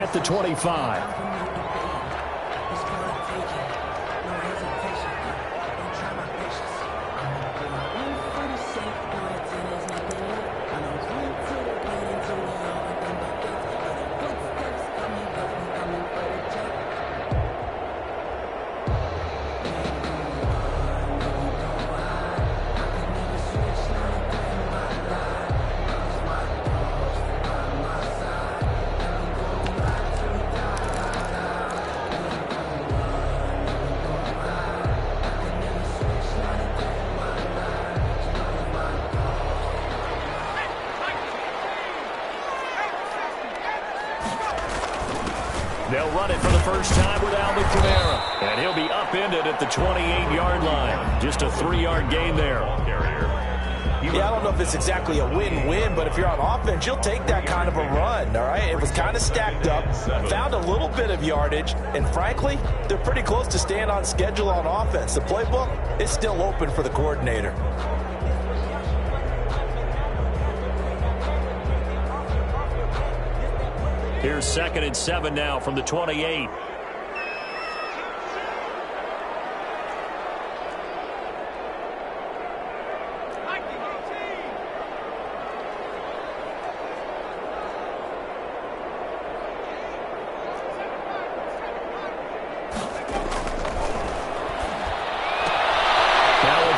At the 25. They'll run it for the first time with Alvin Kamara. And he'll be upended at the 28-yard line. Just a 3-yard gain there. Yeah, I don't know if it's exactly a win-win, but if you're on offense, you'll take that kind of a run, all right? It was kind of stacked up, found a little bit of yardage, and frankly, they're pretty close to staying on schedule on offense. The playbook is still open for the coordinator. Here's 2nd and 7 now from the 28.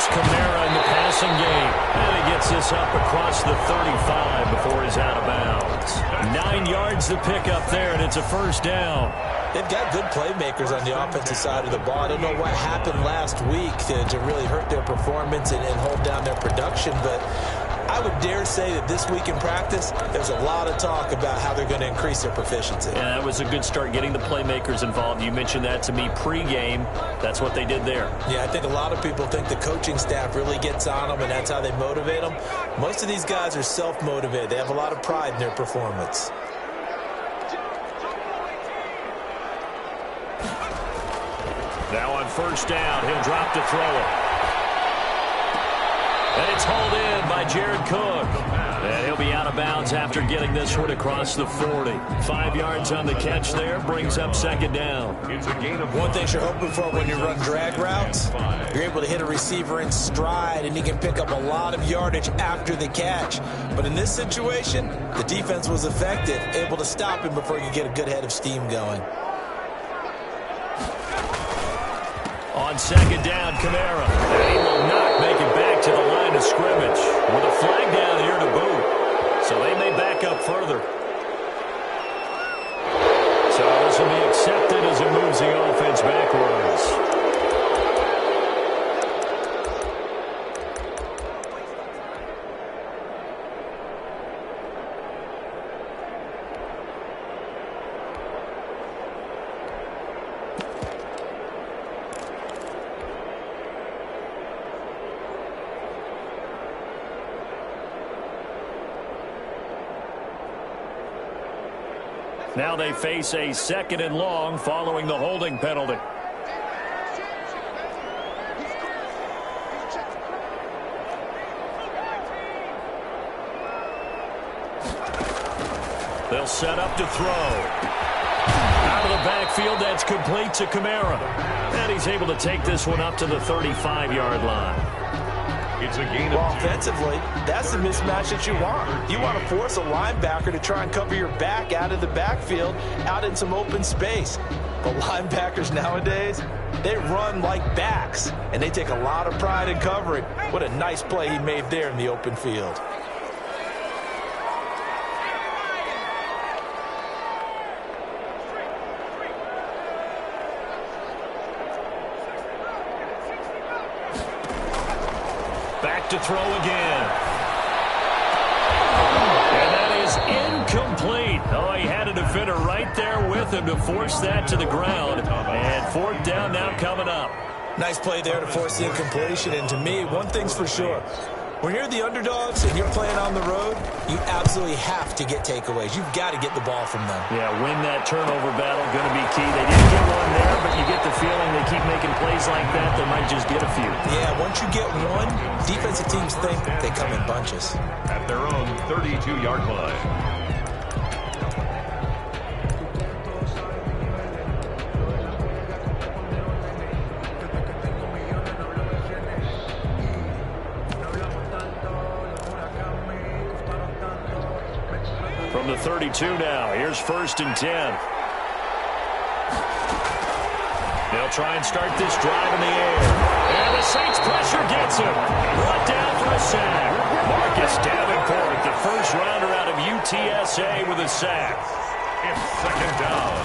Kamara in the passing game. And he gets this up across the 35 before he's out of bounds. 9 yards to pick up there, and it's a first down. They've got good playmakers on the offensive side of the ball. I don't know what happened last week to really hurt their performance and hold down their production, but I would dare say that this week in practice, there's a lot of talk about how they're going to increase their proficiency. Yeah, that was a good start getting the playmakers involved. You mentioned that to me pregame. That's what they did there. Yeah, I think a lot of people think the coaching staff really gets on them, and that's how they motivate them. Most of these guys are self-motivated. They have a lot of pride in their performance. Now on first down, he'll drop to throw it. And it's hauled in by Jared Cook. And he'll be out of bounds after getting this one across the 40. 5 yards on the catch there, brings up 2nd down. One thing you're hoping for when you run drag routes, you're able to hit a receiver in stride, and he can pick up a lot of yardage after the catch. But in this situation, the defense was effective, able to stop him before you get a good head of steam going. On 2nd down, Kamara. And he will not make it back to the line of scrimmage with a flag down here to boot. So they may back up further. So this will be accepted as it moves the offense backwards. Now they face a 2nd and long following the holding penalty. They'll set up to throw. Out of the backfield, that's complete to Kamara. And he's able to take this one up to the 35-yard line. It's a gain of offensively, that's the mismatch that you want. You want to force a linebacker to try and cover your back out of the backfield, out in some open space. But linebackers nowadays, they run like backs, and they take a lot of pride in covering. What a nice play he made there in the open field. Back to throw again. And that is incomplete. Oh, he had a defender right there with him to force that to the ground. And 4th down now coming up. Nice play there to force the incompletion. And to me, one thing's for sure. When you're the underdogs and you're playing on the road, you absolutely have to get takeaways. You've got to get the ball from them. Yeah, win that turnover battle, going to be key. They didn't get one there, but you get the feeling they keep making plays like that, they might just get a few. Yeah, once you get one, defensive teams think they come in bunches. At their own 32-yard line. 32 now. Here's 1st and 10. They'll try and start this drive in the air. And the Saints pressure gets him. Brought down for a sack. Marcus Davenport, the first rounder out of UTSA with a sack. It's 2nd down.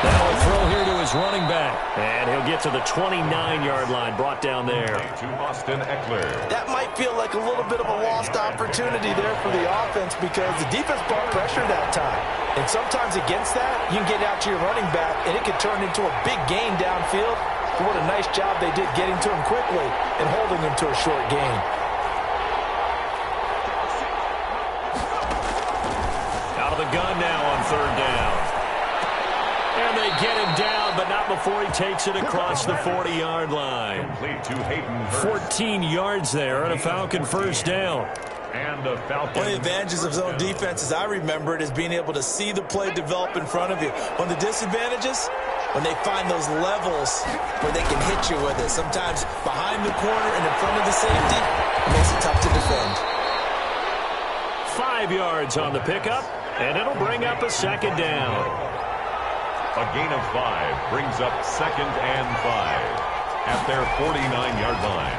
Now a throw here to his running back. And he'll get to the 29-yard line, brought down there. To Austin Eckler. That might feel like a little bit of a lost opportunity there for the offense because the defense brought pressure that time. And sometimes against that, you can get out to your running back, and it could turn into a big gain downfield. But what a nice job they did getting to him quickly and holding him to a short gain. Out of the gun now on 3rd down. And they get him down, but not before he takes it across the 40-yard line. Complete to Hayden Hurst. 14 yards there and a Falcon first down. And a Falcon. One of the advantages of zone defense, as I remember it, is being able to see the play develop in front of you. One of the disadvantages, when they find those levels where they can hit you with it. Sometimes behind the corner and in front of the safety, it makes it tough to defend. 5 yards on the pickup, and it'll bring up a 2nd down. A gain of 5 brings up 2nd and 5 at their 49-yard line.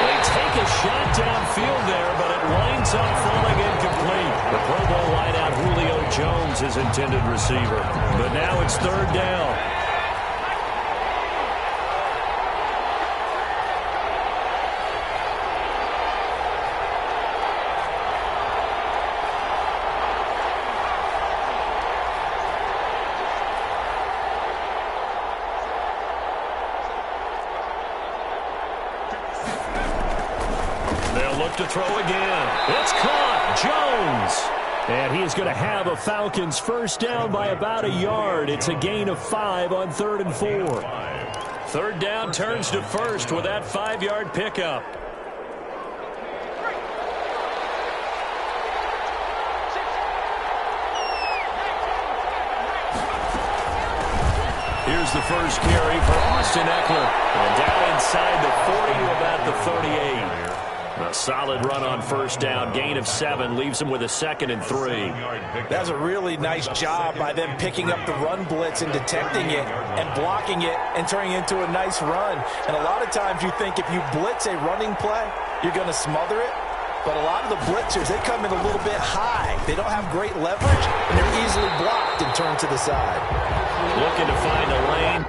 They take a shot downfield there, but it winds up falling incomplete. The Pro Bowl wideout Julio Jones is intended receiver. But now it's 3rd down. To throw again. It's caught. Jones. And he is going to have a Falcons first down by about a yard. It's a gain of 5 on 3rd and 4. 3rd down turns to 1st with that 5-yard pickup. Here's the first carry for Austin Eckler. And down inside the 40 to about the 38. A solid run on 1st down. Gain of 7 leaves him with a 2nd and 3. That's a really nice job by them picking up the run blitz and detecting it and blocking it and turning it into a nice run. And a lot of times you think if you blitz a running play, you're going to smother it. But a lot of the blitzers, they come in a little bit high. They don't have great leverage, and they're easily blocked and turned to the side. Looking to find a lane.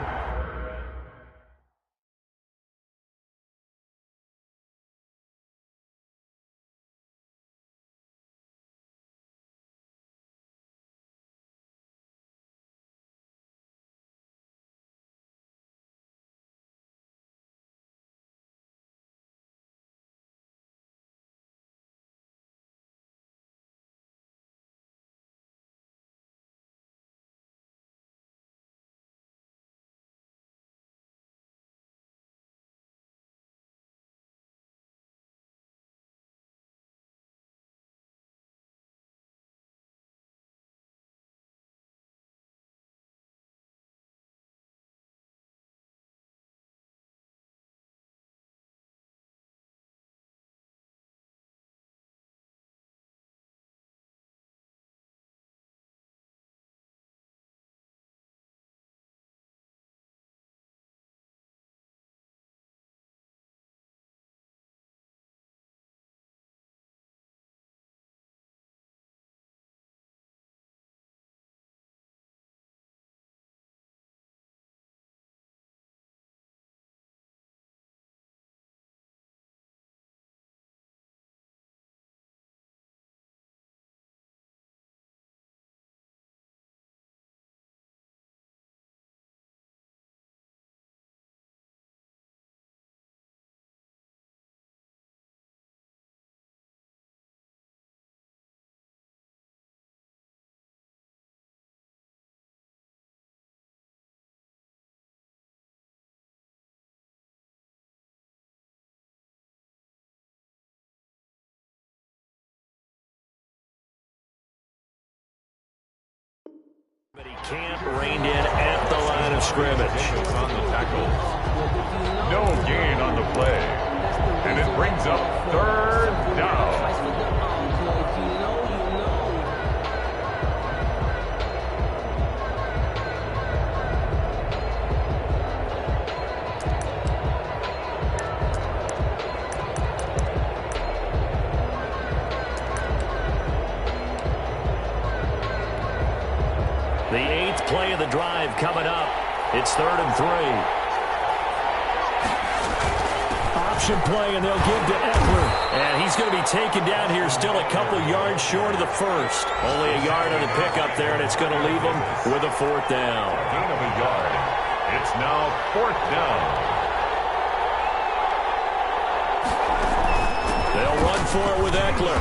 But he can't rein in at the line of scrimmage. On the tackle. No gain on the play. And it brings up third down. The 8th play of the drive coming up. It's 3rd and 3. Option play, and they'll give to Eckler. And he's going to be taken down here, still a couple yards short of the first. Only a yard on the pickup there, and it's going to leave him with a 4th down. Gain of a yard. It's now 4th down. They'll run for it with Eckler.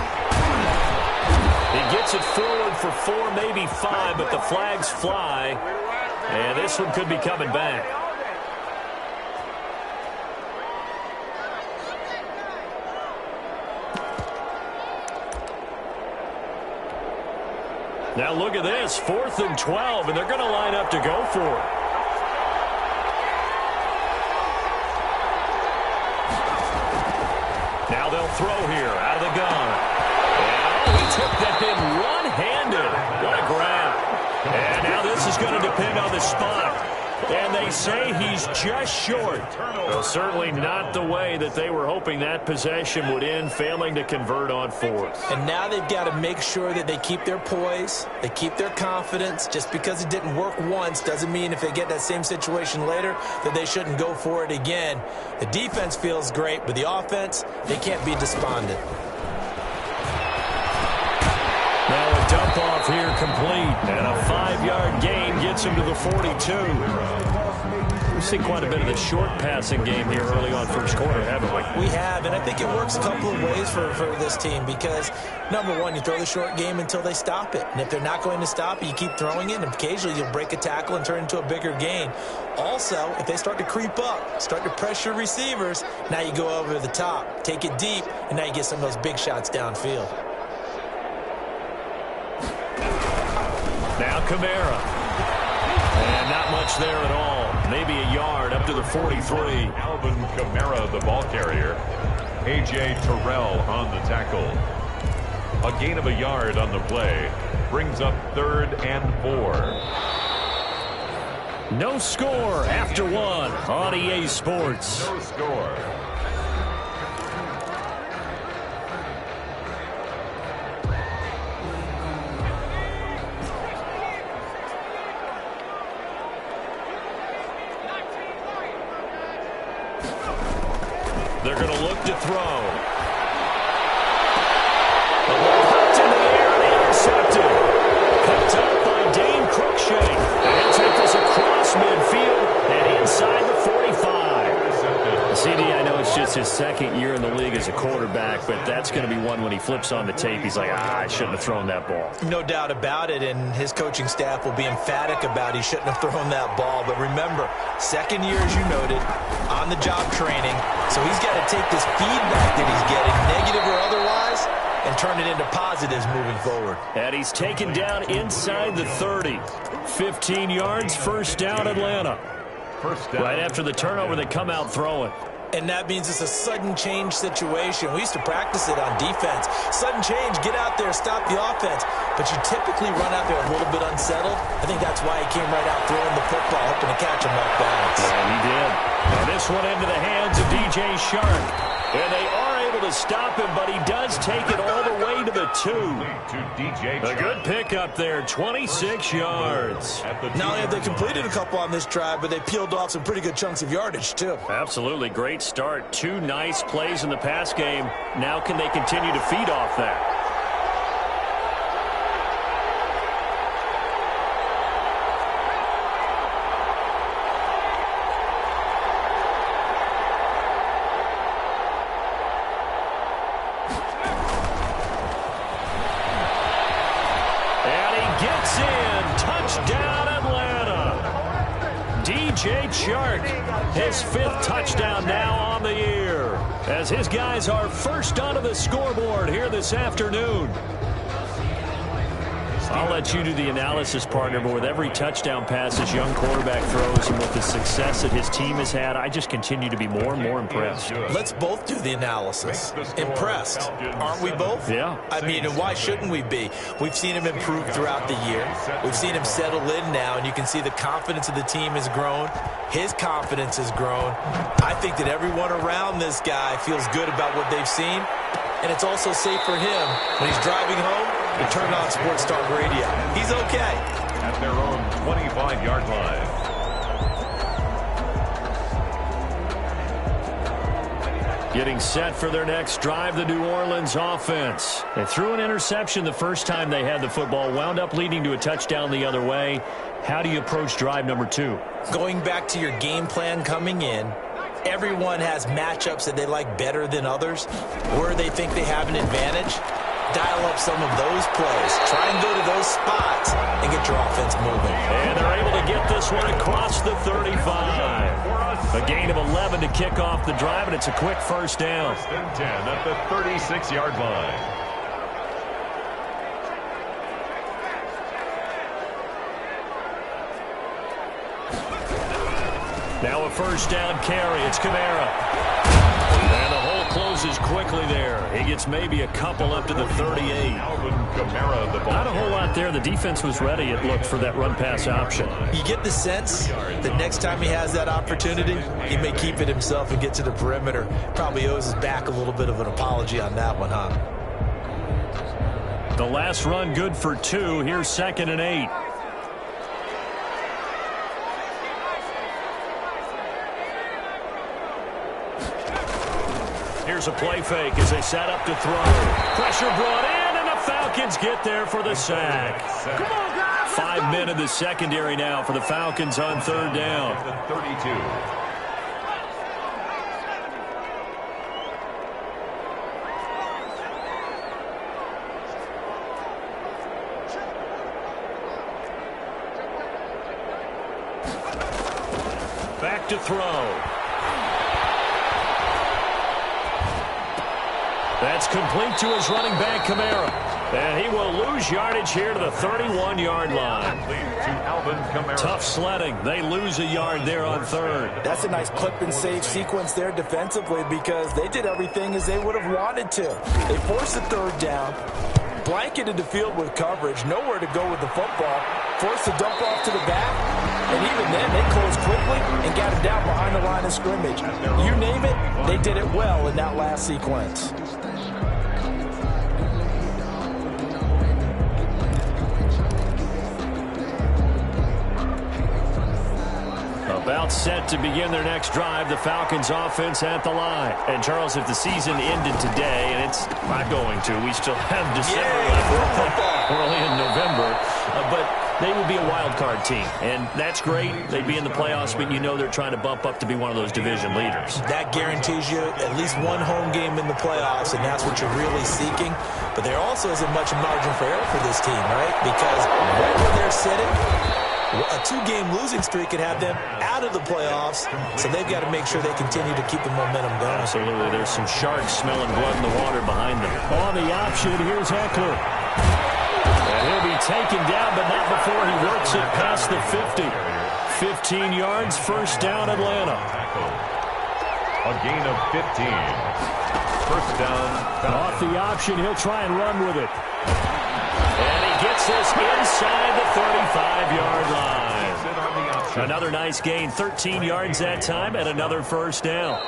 He gets it forward for 4, maybe 5, but the flags fly. And this one could be coming back. Now look at this, 4th and 12, and they're going to line up to go for it. Now they'll throw here out of the gun. And he took that in one-handed. What a grab. And now this is going to depend on the spot. And they say he's just short. Well, certainly not the way that they were hoping that possession would end, failing to convert on 4th. And now they've got to make sure that they keep their poise, they keep their confidence. Just because it didn't work once doesn't mean if they get that same situation later that they shouldn't go for it again. The defense feels great, but the offense, they can't be despondent. Now a dump off here complete, and a 5-yard gain gets him to the 42. We've seen quite a bit of the short passing game here early on first quarter, haven't we? We have, and I think it works a couple of ways for this team because, number one, you throw the short game until they stop it. And if they're not going to stop it, you keep throwing it, and occasionally you'll break a tackle and turn it into a bigger gain. Also, if they start to creep up, start to pressure receivers, now you go over the top, take it deep, and now you get some of those big shots downfield. Now Kamara. And not much there at all. Maybe a yard up to the 43. Alvin Kamara, the ball carrier. A.J. Terrell on the tackle. A gain of a yard on the play. Brings up 3rd and 4. No score after 1 on EA Sports. No score. They're going to look to throw. The ball hooked in the air and intercepted. Picked up by Dane Cruikshank. And he'll take this across midfield and inside the 45. CD, I know it's just his 2nd year in the league as a quarterback, but that's going to be one when he flips on the tape. He's like, I shouldn't have thrown that ball. No doubt about it, and his coaching staff will be emphatic about he shouldn't have thrown that ball. But remember, 2nd year, as you noted, on-the-job training. So he's got to take this feedback that he's getting, negative or otherwise, and turn it into positives moving forward. And he's taken down inside the 30. 15 yards, 1st down Atlanta. First down. Right after the turnover, they come out throwing. And that means it's a sudden change situation. We used to practice it on defense. Sudden change, get out there, stop the offense. But you typically run out there a little bit unsettled. I think that's why he came right out throwing the football, hoping to catch him off balance. And he did. And this one into the hands of DJ Shark. And they are able to stop him, but he does take it all the way to the 2. To DJ A good pickup there, 26 yards. Not only have they completed a couple on this drive, but they peeled off some pretty good chunks of yardage, too. Absolutely, great start. 2 nice plays in the pass game. Now can they continue to feed off that? Touchdown, Atlanta. DJ Chark, his 5th touchdown now on the year, as his guys are first onto the scoreboard here this afternoon. I'll let you do the analysis, partner, but with every touchdown pass this young quarterback throws and with the success that his team has had, I just continue to be more and more impressed. Let's both do the analysis. Impressed. Aren't we both? Yeah. I mean, and why shouldn't we be? We've seen him improve throughout the year. We've seen him settle in now, and you can see the confidence of the team has grown. His confidence has grown. I think that everyone around this guy feels good about what they've seen, and it's also safe for him when he's driving home to turn on Sports Talk Radio. He's okay. At their own 25-yard line. Getting set for their next drive, the New Orleans offense. They threw an interception the first time they had the football, wound up leading to a touchdown the other way. How do you approach drive number 2? Going back to your game plan coming in, everyone has matchups that they like better than others, where they think they have an advantage. Dial up some of those plays. Try and go to those spots and get your offense moving. And they're able to get this one across the 35. A gain of 11 to kick off the drive, and it's a quick first down. First and 10 at the 36-yard line. Now a first down carry. It's Kamara. And the hole closes quickly there. He gets maybe a couple up to the 38. Alvin Kamara, the ball. Not a whole lot there. The defense was ready, it looked, for that run-pass option. You get the sense that next time he has that opportunity, he may keep it himself and get to the perimeter. Probably owes his back a little bit of an apology on that one, huh? The last run good for 2. Here's 2nd and 8. Here's a play fake as they set up to throw. Pressure brought in, and the Falcons get there for the sack. 5 men in the secondary now for the Falcons on 3rd down. The 32. Back to throw. That's complete to his running back, Kamara. And he will lose yardage here to the 31-yard line. To Alvin Kamara. Tough sledding. They lose a yard there on 3rd. That's a nice clip and save sequence there defensively because they did everything as they would have wanted to. They forced the 3rd down, blanketed the field with coverage, nowhere to go with the football, forced the dump off to the back, and even then they closed quickly and got it down behind the line of scrimmage. You name it, they did it well in that last sequence. About set to begin their next drive, the Falcons offense at the line. And Charles, if the season ended today, and it's not going to, we still have December left. Early in November, but they would be a wild card team, and that's great. They'd be in the playoffs, but you know they're trying to bump up to be one of those division leaders. That guarantees you at least one home game in the playoffs, and that's what you're really seeking. But there also isn't much margin for error for this team, right? Because right where they're sitting, a 2-game losing streak could have them out of the playoffs, so they've got to make sure they continue to keep the momentum going. Absolutely. There's some sharks smelling blood in the water behind them. On the option, here's Eckler. And he'll be taken down, but not before he works it past the 50. 15 yards, first down, Atlanta. A gain of 15. First down. Off the option, he'll try and run with it. And he gets this inside the 35-yard line. Another nice gain, 13 yards that time, and another first down.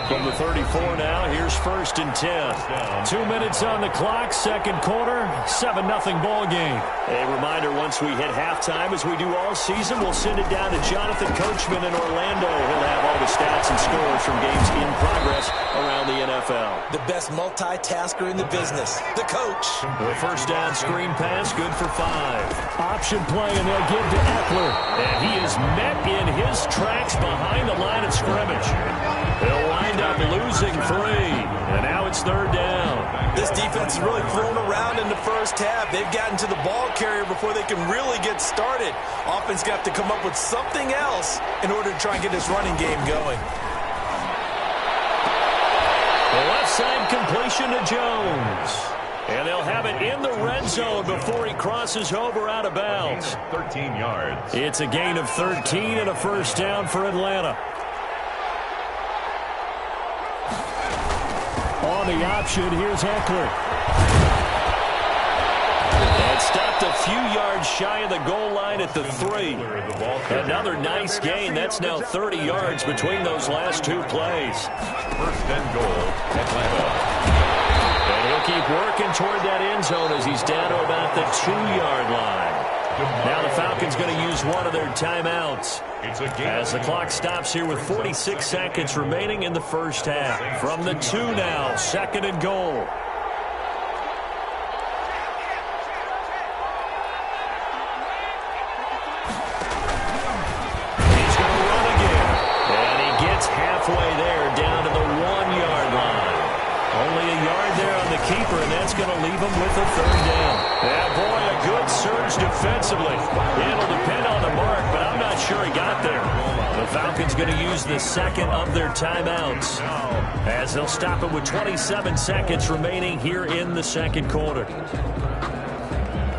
From the 34 now, here's 1st and 10. 2 minutes on the clock, 2nd quarter, 7-0 ball game. A reminder, once we hit halftime, as we do all season, we'll send it down to Jonathan Coachman in Orlando. He'll have all the stats and scores from games in progress around the NFL. The best multitasker in the business, the coach. The first down screen pass, good for 5. Option play, and they'll give to Eckler. And he is met in his tracks behind the line of scrimmage. They'll wind up losing 3. And now it's 3rd down. This defense has really thrown around in the first half. They've gotten to the ball carrier before they can really get started. Offense got to come up with something else in order to try and get this running game going. The left side completion to Jones. And they'll have have it in the red zone before he crosses over out of bounds. 13 yards. It's a gain of 13 and a first down for Atlanta. On the option, here's Eckler. And stopped a few yards shy of the goal line at the 3. Another nice gain. That's now 30 yards between those last two plays. First and goal, Atlanta. And he'll keep working toward that end zone as he's down to about the 2-yard line. Now the Falcons going to use one of their timeouts as the clock stops here with 46 seconds remaining in the first half. From the 2 now, second and goal. He's going to run again. And he gets halfway there down to the 1-yard line. Only a yard there on the keeper, and that's going to leave him with a third down. Yeah, boy, a good surge defensively. It'll depend on the mark, but I'm not sure he got there. The Falcons going to use the second of their timeouts as they'll stop it with 27 seconds remaining here in the second quarter.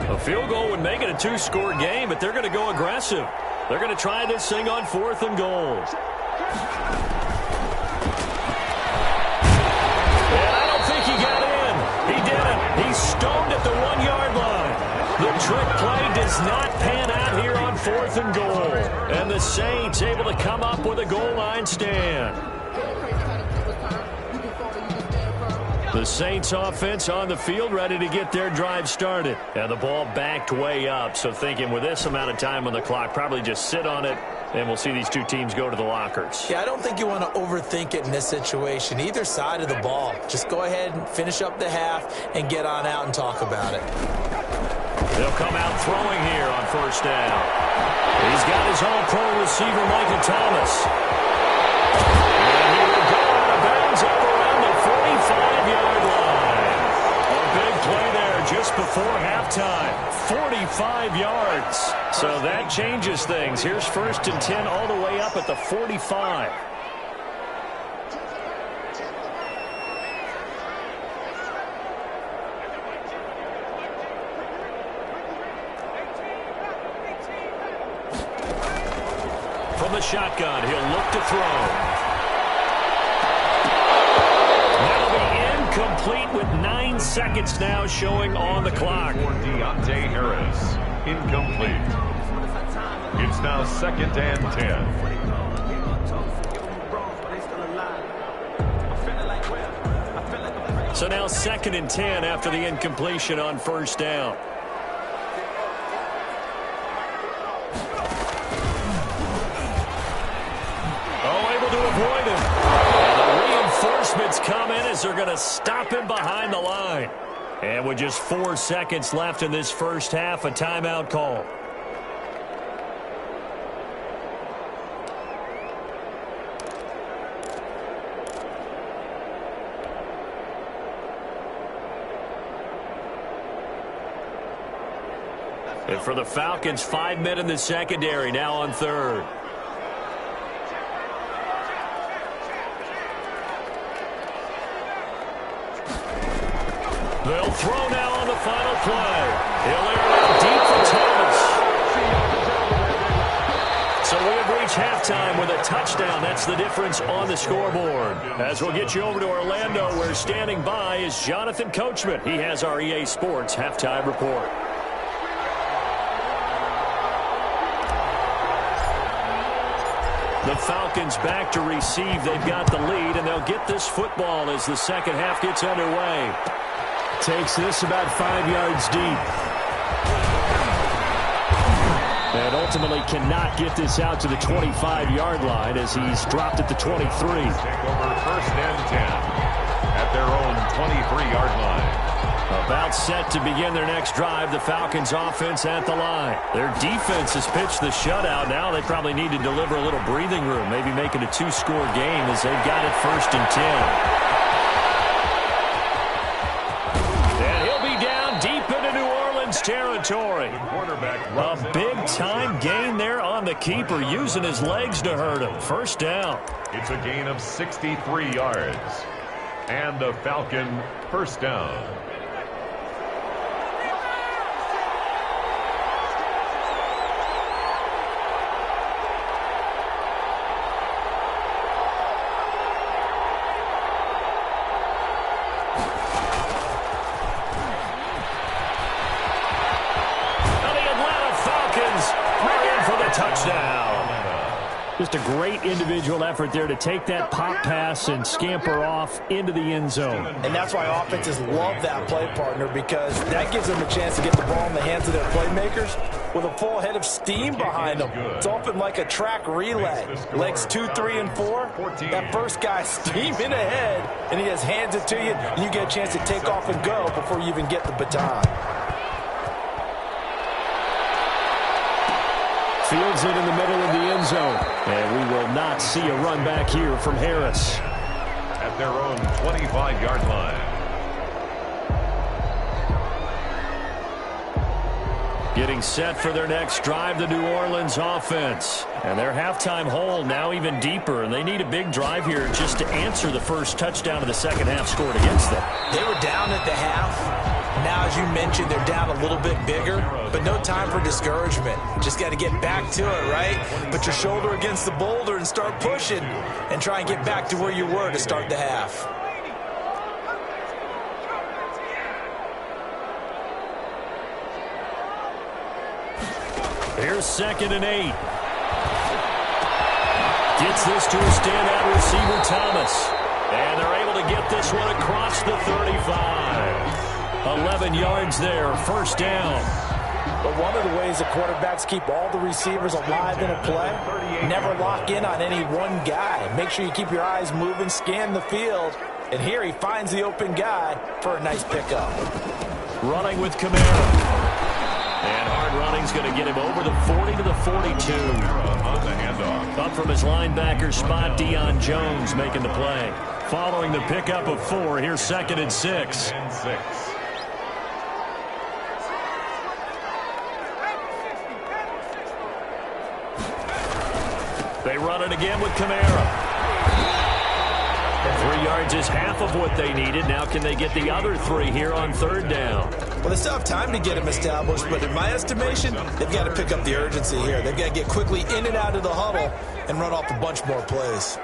A field goal would make it a 2-score game, but they're going to go aggressive. They're going to try this thing on 4th and goal. Stoned at the 1-yard line. The trick play does not pan out here on 4th and goal. And the Saints able to come up with a goal line stand. The Saints offense on the field ready to get their drive started. And the ball backed way up. So thinking with this amount of time on the clock, probably just sit on it. And we'll see these two teams go to the lockers. Yeah, I don't think you want to overthink it in this situation. Either side of the ball. Just go ahead and finish up the half and get on out and talk about it. They'll come out throwing here on first down. He's got his all-pro receiver, Michael Thomas. And he will go out of bounds up around the 45-yard line. A big play there just before halftime. 45 yards. So that changes things. Here's 1st and 10 all the way up at the 45. From the shotgun, he'll look to throw. That'll be incomplete with 9 seconds now showing on the clock. For Deontay Harris, incomplete. It's now 2nd and 10. So now 2nd and 10 after the incompletion on first down. To avoid him. And the reinforcements come in as they're going to stop him behind the line. And with just 4 seconds left in this first half, a timeout call. And for the Falcons, 5 men in the secondary now on third. They'll throw now on the final play. He'll air it out deep for Thomas. So we have reached halftime with a touchdown. That's the difference on the scoreboard. As we'll get you over to Orlando, where standing by is Jonathan Coachman. He has our EA Sports halftime report. The Falcons back to receive. They've got the lead, and they'll get this football as the second half gets underway. Takes this about 5 yards deep. And ultimately cannot get this out to the 25-yard line as he's dropped at the 23. Take over 1st and 10 at their own 23-yard line. About set to begin their next drive. The Falcons offense at the line. Their defense has pitched the shutout. Now they probably need to deliver a little breathing room. Maybe make it a 2-score game as they've got it 1st and 10. Territory. A big-time gain there on the keeper, using his legs to hurt him. First down. It's a gain of 63 yards. And the Falcon first down. Just a great individual effort there to take that pop pass and scamper off into the end zone. And that's why offenses love that play, partner, because that gives them a chance to get the ball in the hands of their playmakers with a full head of steam behind them. It's often like a track relay. Legs 2, 3, and 4. That first guy steaming ahead, and he just hands it to you, and you get a chance to take off and go before you even get the baton. Fields it in the middle of the end zone. And we will not see a run back here from Harris. At their own 25-yard line. Getting set for their next drive, the New Orleans offense. And their halftime hole now even deeper, and they need a big drive here just to answer the first touchdown of the second half scored against them. They were down at the half. Now, as you mentioned, they're down a little bit bigger, but no time for discouragement. Just got to get back to it, right? Put your shoulder against the boulder and start pushing and try and get back to where you were to start the half. Here's 2nd and 8. Gets this to a standout receiver, Thomas. And they're able to get this one across the 35. 11 yards there, first down. But one of the ways the quarterbacks keep all the receivers alive in a play, never lock in on any one guy. Make sure you keep your eyes moving, scan the field. And here he finds the open guy for a nice pickup. Running with Kamara. And hard running's going to get him over the 40 to the 42. On the handoff. Up from his linebacker spot, Deion Jones making the play. Following the pickup of 4, here's 2nd and 6. And 6. They run it again with Kamara. 3 yards is half of what they needed. Now can they get the other 3 here on 3rd down? Well, they still have time to get him established, but in my estimation, they've got to pick up the urgency here. They've got to get quickly in and out of the huddle and run off a bunch more plays.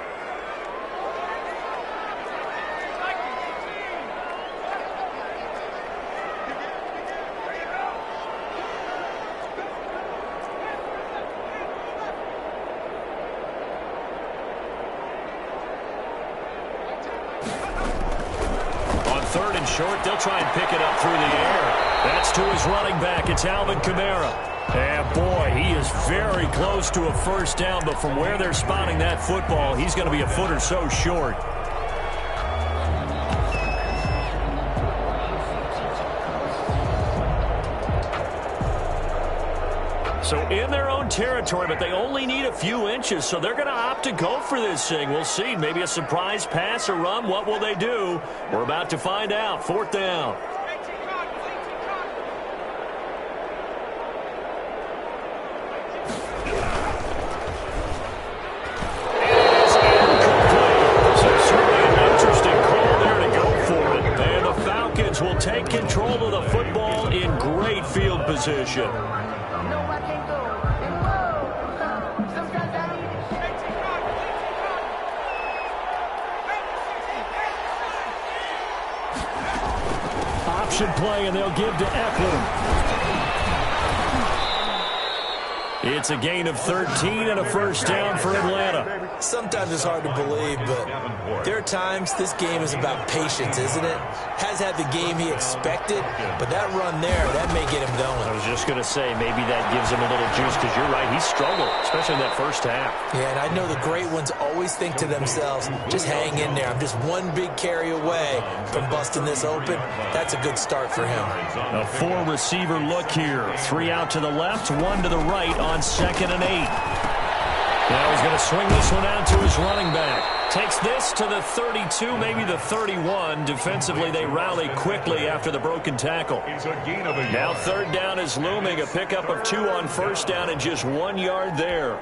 Short, they'll try and pick it up through the air. That's to his running back. It's Alvin Kamara. And boy, he is very close to a first down, but from where they're spotting that football, he's going to be a foot or so short. So in their own territory, but they only need a few inches, so they're going to opt to go for this thing. We'll see. Maybe a surprise pass or run. What will they do? We're about to find out. 4th down. It's incomplete. So certainly an interesting call there to go for it. And the Falcons will take control of the football in great field position. Play, and they'll give to Eckler. It's a gain of 13 and a first down for Atlanta. Sometimes it's hard to believe, but there are times this game is about patience, isn't it? Has had the game he expected, but that run there, that may get him going. I was just going to say, maybe that gives him a little juice, because you're right, he struggled, especially in that first half. Yeah, and I know the great ones always think to themselves, just hang in there. I'm just one big carry away from busting this open. That's a good start for him. A 4-receiver look here. 3 out to the left, 1 to the right on 2nd and 8. Now he's going to swing this one out to his running back. Takes this to the 32, maybe the 31. Defensively, they rally quickly after the broken tackle. Now 3rd down is looming. A pickup of 2 on first down and just 1 yard there.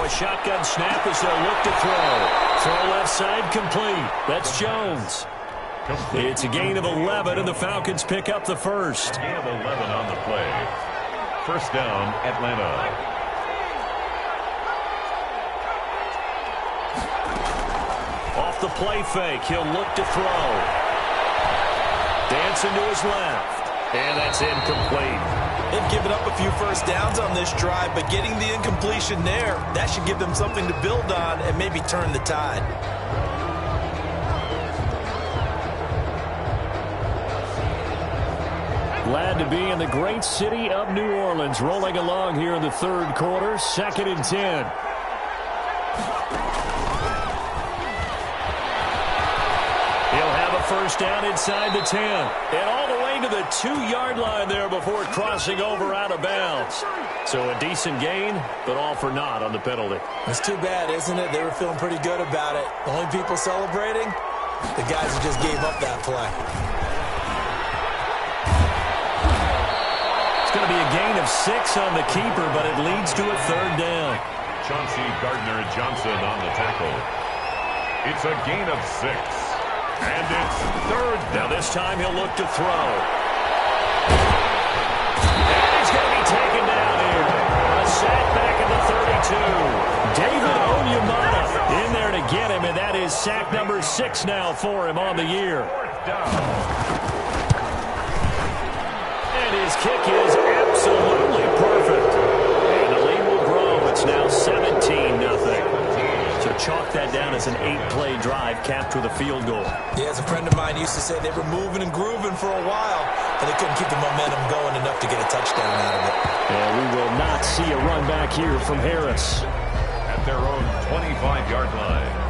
Shotgun snap as they'll look to throw. Throw left side complete. That's Jones. It's a gain of 11, and the Falcons pick up the first. Gain of 11 on the play. First down, Atlanta. off the play fake. He'll look to throw. Dancing to his left. And that's incomplete. They've given up a few first downs on this drive, but getting the incompletion there, that should give them something to build on and maybe turn the tide. Glad to be in the great city of New Orleans, rolling along here in the third quarter, 2nd and 10. He'll have a first down inside the 10. And all the way to the 2-yard line there before crossing over out of bounds. So a decent gain, but all for naught on the penalty. It's too bad, isn't it? They were feeling pretty good about it. The only people celebrating? The guys who just gave up that play. It's going to be a gain of 6 on the keeper, but it leads to a 3rd down. Chauncey Gardner-Johnson on the tackle. It's a gain of 6. And it's 3rd down. Now this time he'll look to throw. And he's going to be taken down here. A sack back at the 32. David Onyemata in there to get him, and that is sack number 6 now for him on the year. 4th down. And his kick is absolutely perfect. And the lead will grow. It's now 17-0. So chalk that down as an 8-play drive capped with a field goal. Yeah, as a friend of mine used to say, they were moving and grooving for a while, but they couldn't keep the momentum going enough to get a touchdown out of it. And we will not see a run back here from Harris. At their own 25-yard line.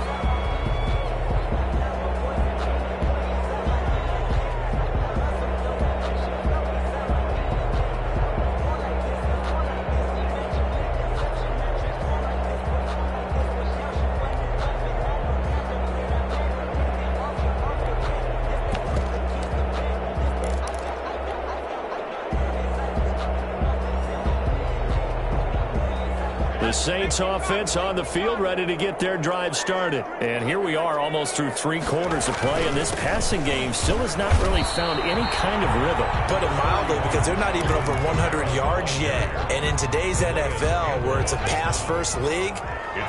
The Saints offense on the field, ready to get their drive started. And here we are almost through 3 quarters of play, and this passing game still has not really found any kind of rhythm. Put it mildly, because they're not even over 100 yards yet. And in today's NFL, where it's a pass-first league,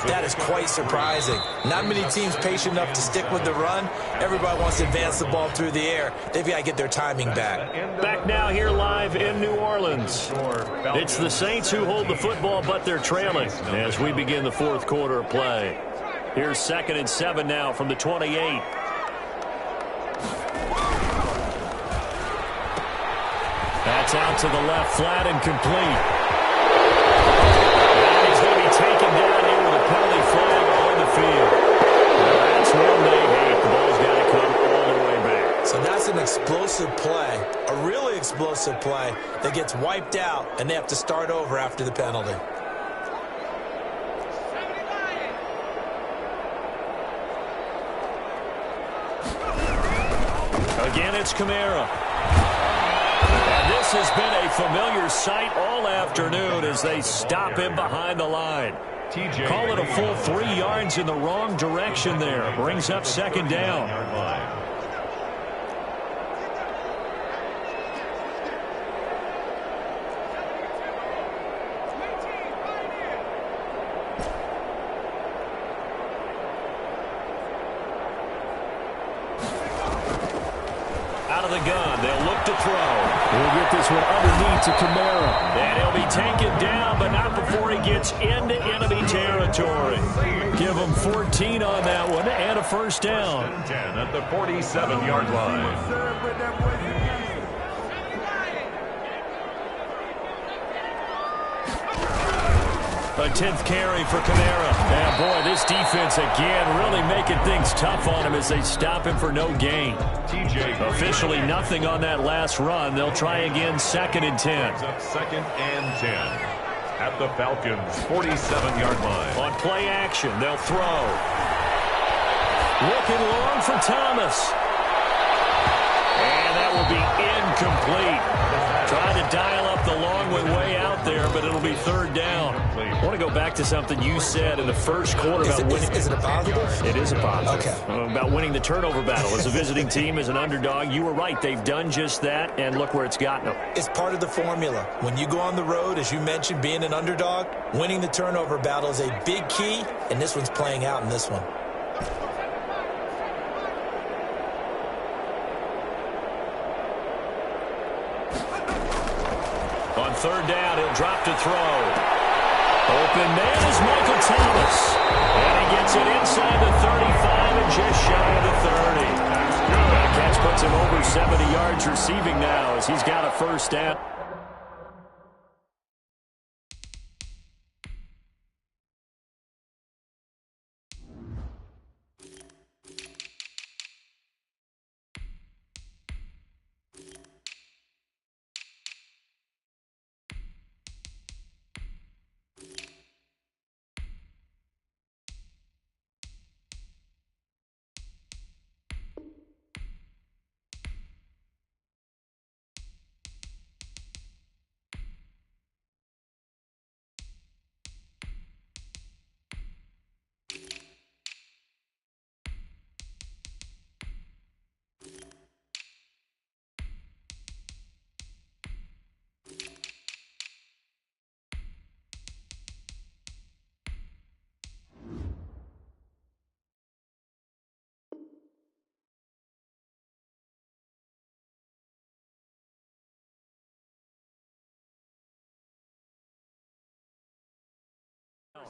that is quite surprising. Not many teams patient enough to stick with the run. Everybody wants to advance the ball through the air. They've got to get their timing back. Back now here live in New Orleans. It's the Saints who hold the football, but they're trailing as we begin the 4th quarter of play. Here's 2nd and 7 now from the 28. That's out to the left, flat and complete. And he's going to be taken down here with a penalty flag on the field. Well, that's one they hate. The ball's got to come all the way back. So that's an explosive play, a really explosive play that gets wiped out, and they have to start over after the penalty. Again, it's Kamara. And this has been a familiar sight all afternoon as they stop him behind the line. Call it a full 3 yards in the wrong direction there. Brings up 2nd down. Out of the gun, they'll look to throw. We'll get this one underneath to Kamara. And he'll be taken down, but not before he gets into enemy territory. Give him 14 on that one and a first down. 10 at the 47-yard line. A 10th carry for Kamara. And boy, this defense again really making things tough on him as they stop him for no gain. Officially nothing on that last run. They'll try again 2nd and 10. 2nd and 10 at the Falcons' 47-yard line. On play action, they'll throw. Looking long for Thomas. And that will be incomplete. Trying to dial up the long way out there, but it'll be 3rd down. I want to go back to something you said in the first quarter about winning. Is it a positive? It is a positive. Okay. About winning the turnover battle as a visiting team, as an underdog. You were right. They've done just that, and look where it's gotten them. It's part of the formula. When you go on the road, as you mentioned, being an underdog, winning the turnover battle is a big key, and this one's playing out in this one. third down. He'll drop to throw. Open man is Michael Thomas. And he gets it inside the 35 and just shy of the 30. That catch puts him over 70 yards receiving now as he's got a first down.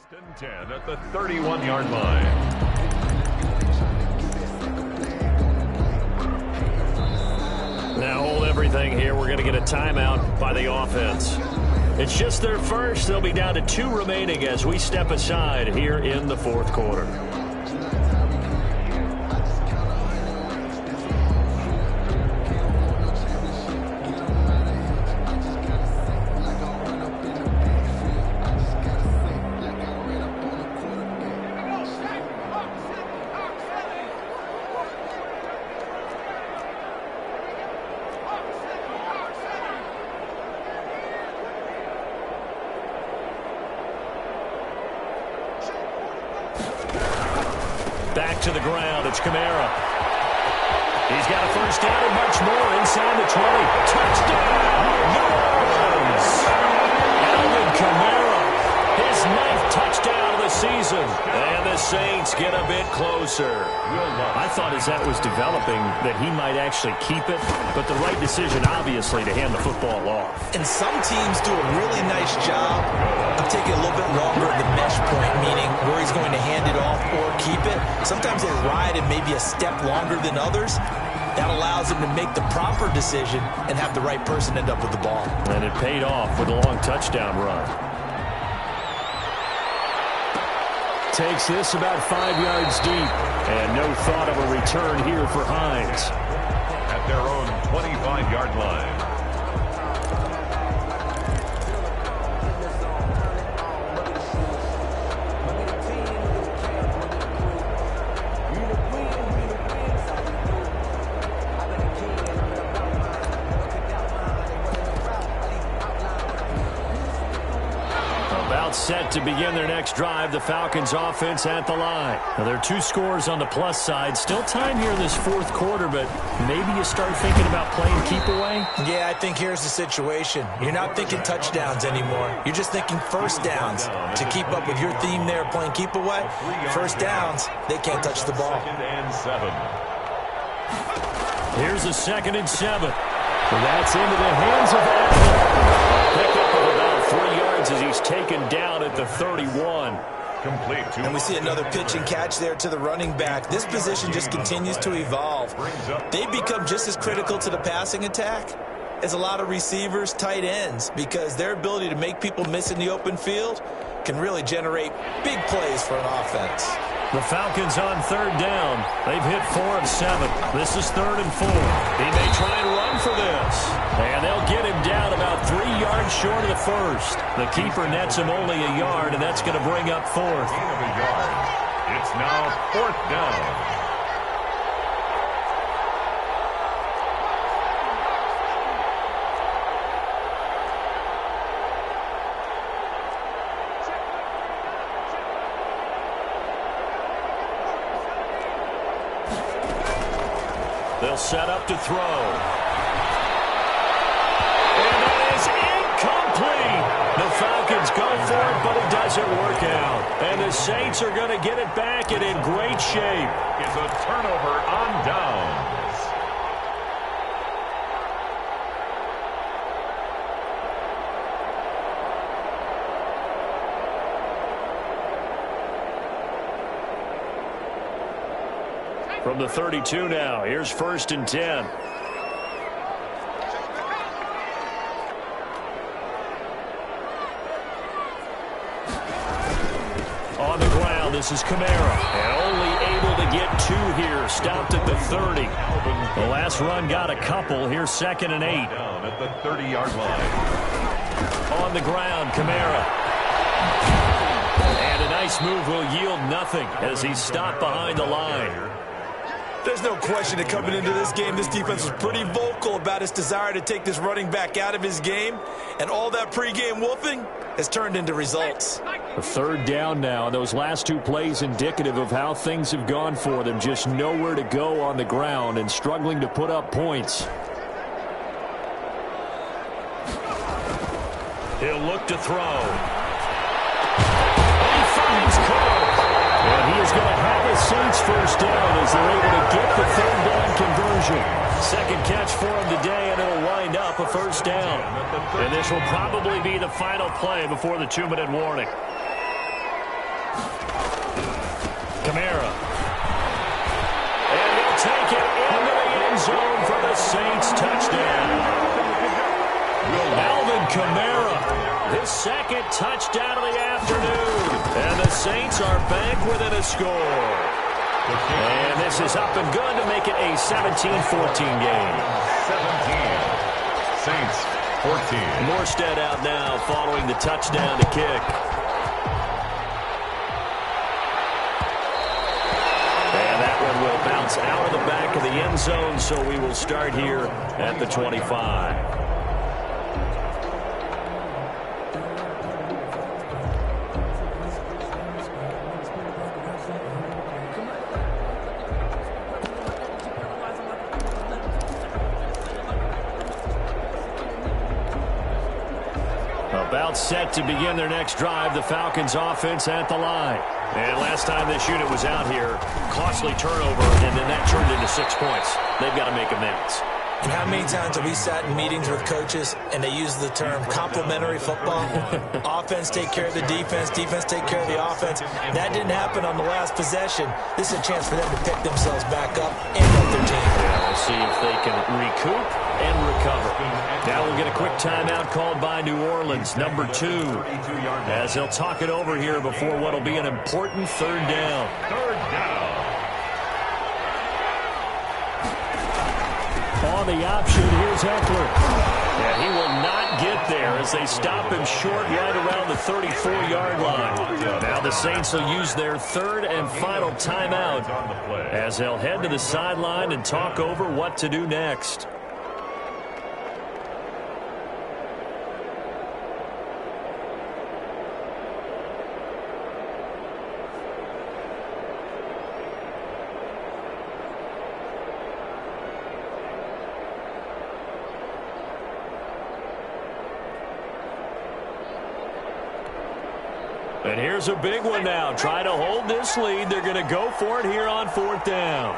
First and 10 at the 31-yard line. Now hold everything here. We're going to get a timeout by the offense. It's just their first. They'll be down to 2 remaining as we step aside here in the fourth quarter. Back to the ground, it's Kamara. He's got a first down and much more inside the 20. Touchdown, New Orleans! Alvin Kamara, his 9th touchdown of the season. And the Saints get a bit closer. I thought as that was developing that he might actually keep it, but the right decision, obviously, to hand the football off. And some teams do a really nice job of taking a little bit longer at the mesh point, meaning where he's going to hand it off or keep it. Sometimes they ride it maybe a step longer than others. That allows him to make the proper decision and have the right person end up with the ball. And it paid off with a long touchdown run. Takes this about 5 yards deep. And no thought of a return here for Hines. At their own 25-yard line. Set to begin their next drive, the Falcons offense at the line. Now, there are 2 scores on the plus side. Still time here in this fourth quarter, but maybe you start thinking about playing keep away? Yeah, I think here's the situation. You're not thinking touchdowns anymore. You're just thinking first downs. To keep up with your theme there, playing keep away, first downs, they can't touch the ball. Here's a 2nd and 7. And that's into the hands of Allen. Pick up of about 3 yards as he's taken down at the 31. Complete. And we see another pitch and catch there to the running back. This position just continues to evolve. They become just as critical to the passing attack as a lot of receivers, tight ends, because their ability to make people miss in the open field can really generate big plays for an offense. The Falcons on 3rd down. They've hit 4 of 7. This is 3rd and 4. He may try and run for this. And they'll get him down about 3 yards short of the first. The keeper nets him only a yard, and that's going to bring up 4th. Gain of a yard. It's now 4th down. They'll set up to throw. And that is incomplete. The Falcons go for it, but it doesn't work out. And the Saints are going to get it back and in great shape. Is a turnover on downs. from the 32 now. Here's 1st and 10. On the ground, this is Kamara. And only able to get 2 here. Stopped at the 30. The last run got a couple. Here's 2nd and 8. Down at the 30-yard line. On the ground, Kamara. And a nice move will yield nothing as he's stopped behind the line. There's no question that coming into this game, this defense was pretty vocal about its desire to take this running back out of his game. And all that pregame wolfing has turned into results. A 3rd down now. Those last 2 plays indicative of how things have gone for them. Just nowhere to go on the ground and struggling to put up points. He'll look to throw. He finds Cook. And he is going to have his Saints first down as they're able to get the 3rd down conversion. 2nd catch for him today, and it'll wind up a 1st down. And this will probably be the final play before the 2-minute warning. Kamara. And he'll take it into the end zone for the Saints touchdown. Alvin Kamara, his 2nd touchdown of the afternoon. And the Saints are back within a score. And this is up and good to make it a 17-14 game. 17. Saints 14. Morstead out now following the touchdown to kick. And that one will bounce out of the back of the end zone, so we will start here at the 25. About set to begin their next drive, the Falcons offense at the line. And last time this unit was out here, costly turnover, and then that turned into 6 points. They've got to make amends. And how many times have we sat in meetings with coaches and they use the term complementary football? Offense take care of the defense, defense take care of the offense. That didn't happen on the last possession. This is a chance for them to pick themselves back up and help their team. Yeah, we'll see if they can recoup and recover. Now we'll get a quick timeout called by New Orleans, number 2, as they'll talk it over here before what will be an important 3rd down. 3rd down. On the option, here's Eckler. And he will not get there as they stop him short right around the 34-yard line. Now the Saints will use their 3rd and final timeout as they'll head to the sideline and talk over what to do next. And here's a big one now. Try to hold this lead. They're going to go for it here on 4th down.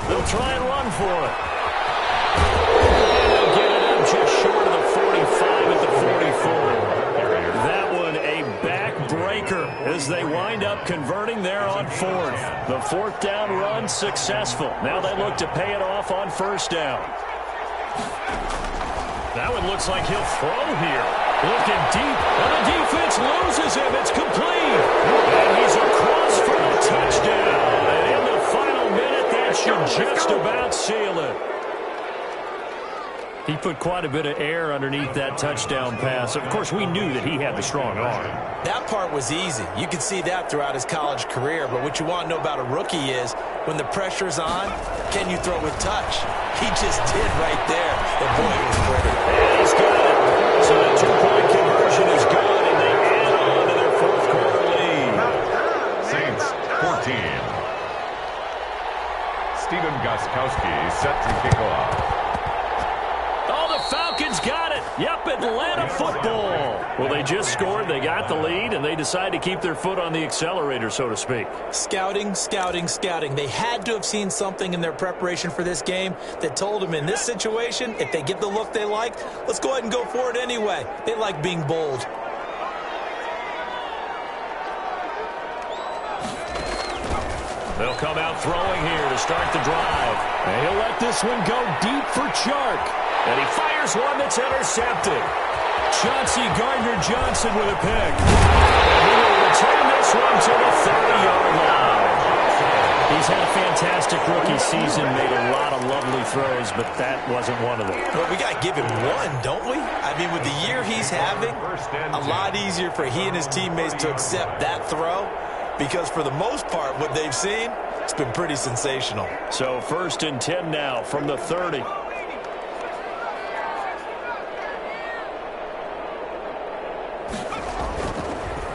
They'll try and run for it. And they'll get it up just short of the 45 at the 44. That one a backbreaker as they wind up converting there on 4th. The 4th down run successful. Now they look to pay it off on 1st down. That one looks like he'll throw here. Looking deep, and the defense loses him. It's complete. And he's across for a touchdown. And in the final minute, that should just about seal it. He put quite a bit of air underneath that touchdown pass. Of course, we knew that he had the strong arm. That part was easy. You could see that throughout his college career. But what you want to know about a rookie is when the pressure's on, can you throw with touch? He just did right there. And boy, it was pretty. And he's got it. So the 2-point conversion is good, and they add on to their 4th quarter lead. Saints 14. Stephen Gostkowski set to kick off. Falcons got it. Yep, Atlanta football. Well, they just scored. They got the lead, and they decide to keep their foot on the accelerator, so to speak. Scouting, scouting, scouting. They had to have seen something in their preparation for this game that told them in this situation, if they get the look they like, let's go ahead and go for it anyway. They like being bold. They'll come out throwing here to start the drive. And he'll let this one go deep for Chark. And he fires one that's intercepted. Chauncey Gardner-Johnson with a pick. And he will return this one to the 30-yard line. He's had a fantastic rookie season, made a lot of lovely throws, but that wasn't one of them. Well, we got to give him one, don't we? I mean, with the year he's having, a lot easier for he and his teammates to accept that throw because for the most part, what they've seen, it's been pretty sensational. So 1st and 10 now from the 30.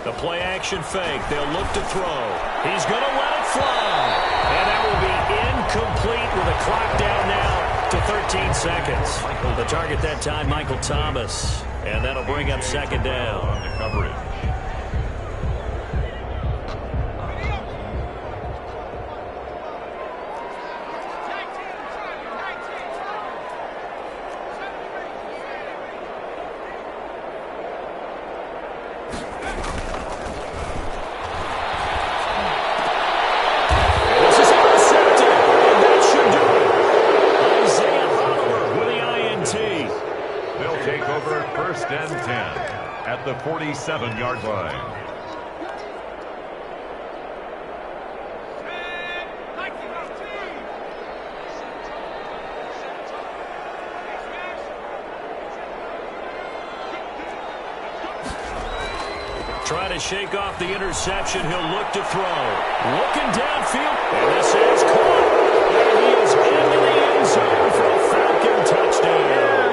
The play action fake. They'll look to throw. He's going to let it fly. And that will be incomplete with a clock down now to 13 seconds. The target that time, Michael Thomas. And that'll bring up 2nd down. On the coverage. The 47-yard line. Trying to shake off the interception. He'll look to throw. Looking downfield. And this is caught. And he is into the end zone for a Falcon touchdown.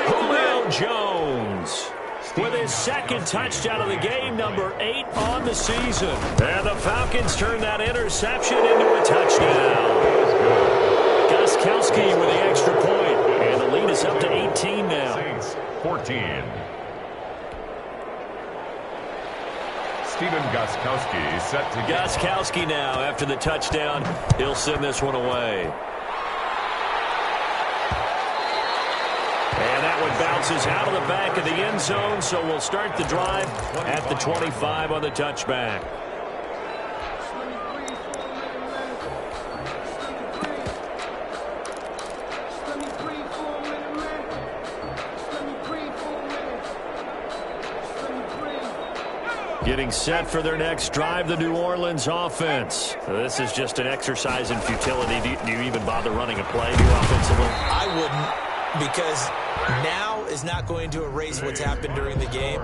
Julio Jones with his 2nd touchdown of the game, number 8 on the season. And the Falcons turn that interception into a touchdown. Gostkowski with the extra point. And the lead is up to 18 now. Saints 14. Stephen Gostkowski set to get. Gostkowski now after the touchdown. He'll send this one away. And that one bounces out of the back of the end zone, so we'll start the drive at the 25 on the touchback. Getting set for their next drive, the New Orleans offense. This is just an exercise in futility. Do you even bother running a play here offensively? I wouldn't, because now is not going to erase what's happened during the game.